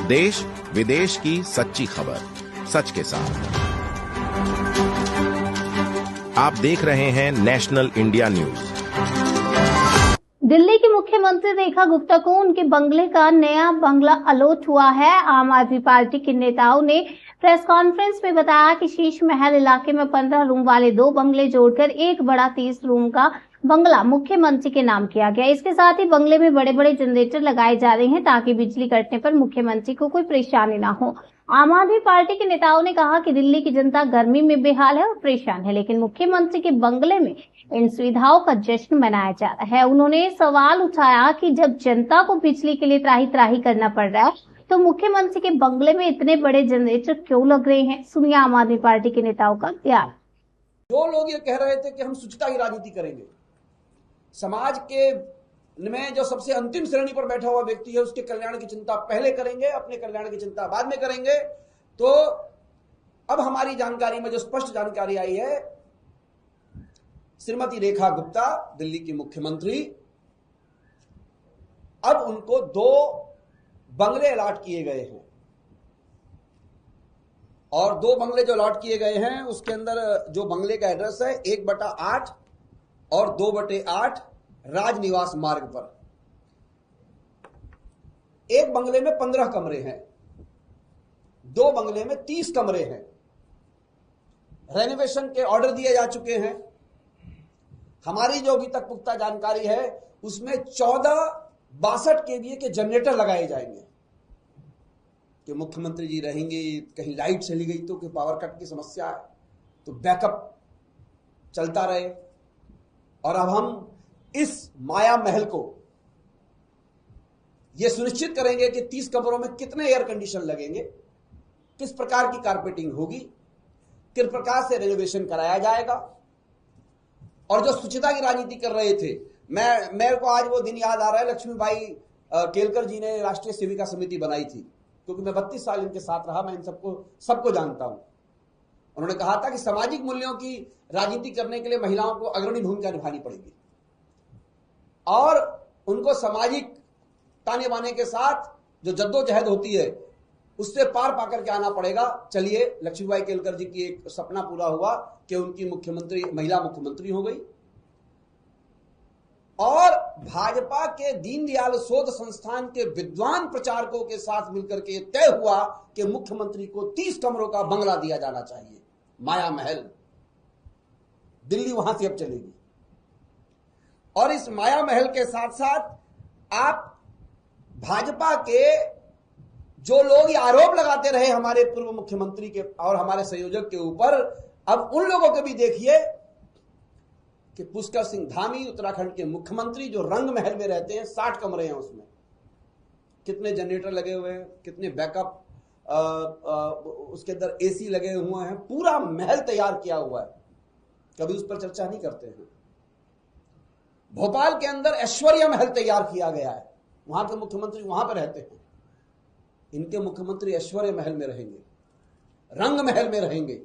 देश विदेश की सच्ची खबर सच के साथ। आप देख रहे हैं नेशनल इंडिया न्यूज। दिल्ली की मुख्यमंत्री रेखा गुप्ता को उनके बंगले का नया बंगला अलॉट हुआ है। आम आदमी पार्टी के नेताओं ने प्रेस कॉन्फ्रेंस में बताया कि शीश महल इलाके में 15 रूम वाले 2 बंगले जोड़कर एक बड़ा 30 रूम का बंगला मुख्यमंत्री के नाम किया गया। इसके साथ ही बंगले में बड़े बड़े जनरेटर लगाए जा रहे हैं ताकि बिजली कटने पर मुख्यमंत्री को कोई परेशानी ना हो। आम आदमी पार्टी के नेताओं ने कहा कि दिल्ली की जनता गर्मी में बेहाल है और परेशान है, लेकिन मुख्यमंत्री के बंगले में इन सुविधाओं का जश्न मनाया जा रहा है। उन्होंने सवाल उठाया कि जब जनता को बिजली के लिए त्राही त्राही करना पड़ रहा है तो मुख्यमंत्री के बंगले में इतने बड़े जनरेटर क्यों लग रहे हैं। सुनिए आम आदमी पार्टी के नेताओं का बयान। जो लोग ये कह रहे थे कि हम शुचिता की राजनीति करेंगे, समाज के में जो सबसे अंतिम श्रेणी पर बैठा हुआ व्यक्ति है उसके कल्याण की चिंता पहले करेंगे, अपने कल्याण की चिंता बाद में करेंगे, तो अब हमारी जानकारी में जो स्पष्ट जानकारी आई है, श्रीमती रेखा गुप्ता दिल्ली की मुख्यमंत्री, अब उनको 2 बंगले अलॉट किए गए हैं और 2 बंगले जो अलॉट किए गए हैं उसके अंदर जो बंगले का एड्रेस है 1/8 और 2/8 राजनिवास मार्ग पर। एक बंगले में 15 कमरे हैं, 2 बंगले में 30 कमरे हैं। रेनोवेशन के ऑर्डर दिए जा चुके हैं। हमारी जो अभी तक पुख्ता जानकारी है उसमें 14 62 केवीए के जनरेटर लगाए जाएंगे कि मुख्यमंत्री जी रहेंगे, कहीं लाइट चली गई तो कि पावर कट की समस्या है तो बैकअप चलता रहे। और अब हम इस माया महल को यह सुनिश्चित करेंगे कि 30 कमरों में कितने एयर कंडीशन लगेंगे, किस प्रकार की कारपेटिंग होगी, किस प्रकार से रेनोवेशन कराया जाएगा। और जो स्वच्छता की राजनीति कर रहे थे, मेरे को आज वो दिन याद आ रहा है, लक्ष्मीबाई केलकर जी ने राष्ट्रीय सेविका समिति बनाई थी, क्योंकि मैं 32 साल इनके साथ रहा, मैं इन सबको जानता हूं। उन्होंने कहा था कि सामाजिक मूल्यों की राजनीति करने के लिए महिलाओं को अग्रणी भूमिका निभानी पड़ेगी और उनको सामाजिक ताने बाने के साथ जो जद्दोजहद होती है उससे पार पाकर के आना पड़ेगा। चलिए, लक्ष्मीबाई केलकर जी की एक सपना पूरा हुआ कि उनकी महिला मुख्यमंत्री हो गई और भाजपा के दीनदयाल शोध संस्थान के विद्वान प्रचारकों के साथ मिलकर के तय हुआ कि मुख्यमंत्री को 30 कमरों का बंगला दिया जाना चाहिए, माया महल। दिल्ली वहां से अब चलेगी और इस माया महल के साथ साथ आप भाजपा के जो लोग ये आरोप लगाते रहे हमारे पूर्व मुख्यमंत्री के और हमारे संयोजक के ऊपर, अब उन लोगों को भी देखिए कि पुष्कर सिंह धामी उत्तराखंड के मुख्यमंत्री जो रंग महल में रहते हैं, 60 कमरे हैं, उसमें कितने जनरेटर लगे हुए हैं, कितने बैकअप, उसके अंदर एसी लगे हुए हैं, पूरा महल तैयार किया हुआ है, कभी उस पर चर्चा नहीं करते हैं। भोपाल के अंदर ऐश्वर्या महल तैयार किया गया है, वहां के मुख्यमंत्री वहां पर रहते हैं। इनके मुख्यमंत्री ऐश्वर्य महल में रहेंगे, रंग महल में रहेंगे।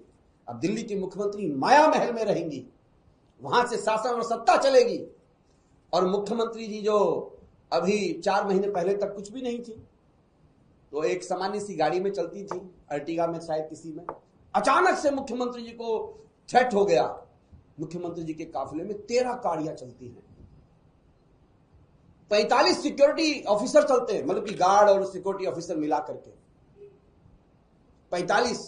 अब दिल्ली की मुख्यमंत्री माया महल में रहेंगी, वहां से शासन और सत्ता चलेगी। और मुख्यमंत्री जी जो अभी 4 महीने पहले तक कुछ भी नहीं थी, तो एक सामान्य सी गाड़ी में चलती थी, अर्टिगा में शायद किसी में, अचानक से मुख्यमंत्री जी को थ्रेट हो गया। मुख्यमंत्री जी के काफिले में 13 गाड़ियां चलती हैं, 45 सिक्योरिटी ऑफिसर चलते हैं, मतलब कि गार्ड और सिक्योरिटी ऑफिसर मिला करके 45,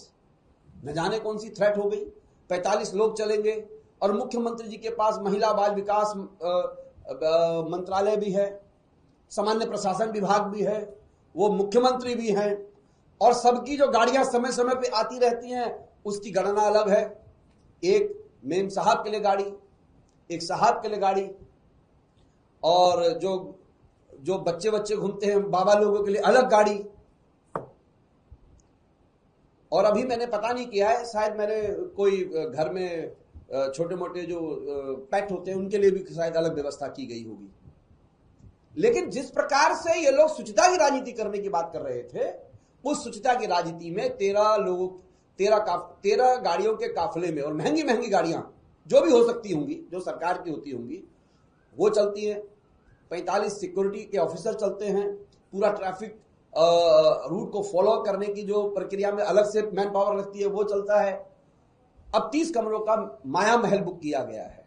न जाने कौन सी थ्रेट हो गई। 45 लोग चलेंगे और मुख्यमंत्री जी के पास महिला बाल विकास मंत्रालय भी है, सामान्य प्रशासन विभाग भी है, वो मुख्यमंत्री भी हैं और सबकी जो गाड़ियां समय समय पे आती रहती हैं उसकी गणना अलग है। एक मेम साहब के लिए गाड़ी, एक साहब के लिए गाड़ी, और जो बच्चे घूमते हैं बाबा लोगों के लिए अलग गाड़ी। और अभी मैंने पता नहीं किया है, शायद मैंने कोई घर में छोटे मोटे जो पेट होते हैं उनके लिए भी शायद अलग व्यवस्था की गई होगी। लेकिन जिस प्रकार से ये लोग स्वच्छता की राजनीति करने की बात कर रहे थे, उस स्वच्छता की राजनीति में 13 गाड़ियों के काफिले में, और महंगी महंगी गाड़ियां जो भी हो सकती होंगी, जो सरकार की होती होंगी, वो चलती हैं। 45 सिक्योरिटी के ऑफिसर चलते हैं, पूरा ट्रैफिक रूट को फॉलो करने की जो प्रक्रिया में अलग से मैन पावर लगती है वो चलता है। अब 30 कमरों का माया महल बुक किया गया है।